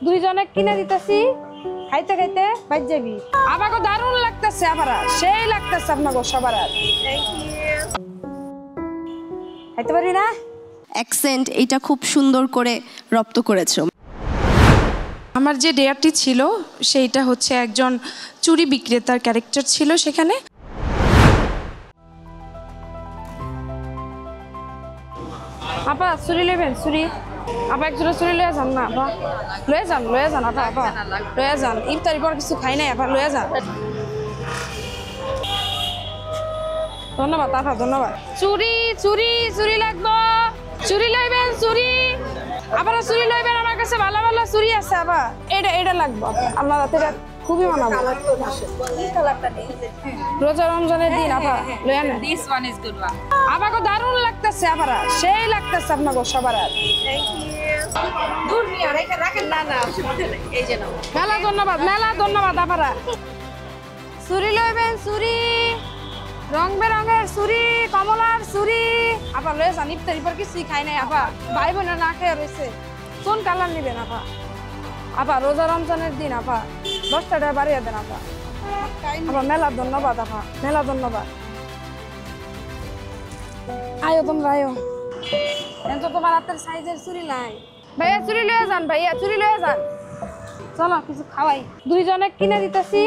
দুইজনে কিনে দিতেছি, খাইতে খাইতে বাইর যাবি। আমাকে দারুণ লাগতেছে, আবার সেই লাগতেছে আপনাকে সবার। খাইতে পারি না। অ্যাকসেন্ট এটা খুব সুন্দর করে রপ্ত করেছো। আমার যে ডেয়ারটি ছিল সেইটা হচ্ছে একজন চুরি বিক্রেতার ক্যারেক্টার ছিল সেখানে। আপা চুরি লইবেন? চুরি আপা একজোড়া চুরি লয়ে যান না আপা, লয়ে যান আপা, আপা লয়ে যান। ইফতারি পর কিছু খাই নাই আপা, লয়ে যান। ধন্যবাদ আপা, ধন্যবাদ। চুরি চুরি চুরি লাগবো, চুরি লইবেন? চুরি আবার চুরি লইবেন? আমার কাছে ভালো ভালো চুরি আছে আপা। এটা লাগবো আপনার হাতে, খুবই মানাবো। রোজা রমজানের দিন আপা লয়ে নেন। আমাকে দারুণ লাগতেছে, আবার সেই লাগতেছে আপনাকে সবার। মেলা ধন্যবাদ, মেলা ধন্যবাদ আপারা। চুরি লইবেন? চুরি রং বেরঙের চুরি, কমলার চুরি আপা লয়ে যান। ইফতারি পর কিছুই খাই নাই আপা, ভাই বোনের না খেয়ে রয়েছে। কোন কালার নিবেন আপা? আপা রোজা রমজানের দিন আপা 10 টাকা বাড়িয়ে দেন আপা। আপা মেলা ধন্যবাদ আপা, মেলা ধন্যবাদ। আয়ো তোমরা আয়ো, তো তোমার হাতের সাইজের চুরি নাই। ভাইয়া চুরি লয়ে যান, ভাইয়া চুরি লয়ে যান। চলো কিছু খাওয়াই। দুইজনে কিনে দিতেছি,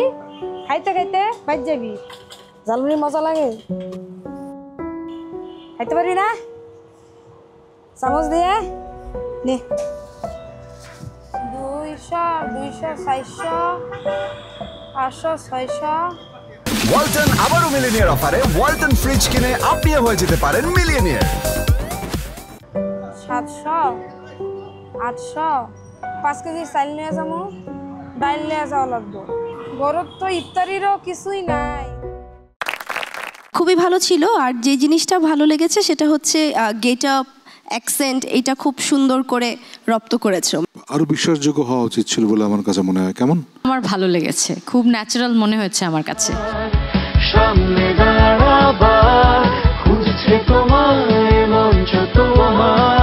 খাইতে খাইতে বাইর যাবি। ঝালমুড়ি মজা লাগে, খাইতে পারি না। চামচ দিয়ে নে। 200 200 400 500 600। ওয়ালটন আবারও মিলিনিয়ার অফারে ওয়ালটন ফ্রিজ কিনে আপনিও হয়ে যেতে পারেন মিলিয়নিয়ার। 700 800 5 কেজি চাল নিয়ে যাবো, ডাইল নিয়ে যাওয়া লাগবো। গরুর তো ইফতারিরও কিছুই নাই। খুবই ভালো ছিল। আর যে জিনিসটা ভালো লেগেছে সেটা হচ্ছে গেট আপ, অ্যাকসেন্ট এটা খুব সুন্দর করে রপ্ত করেছো। আরো বিশ্বাসযোগ্য হওয়া উচিত ছিল বলে আমার কাছে মনে হয়। কেমন? আমার ভালো লেগেছে, খুব ন্যাচারাল মনে হয়েছে আমার কাছে। সামনে দাঁড়াবার খুঁজছে তোমায় মঞ্চ তোমার।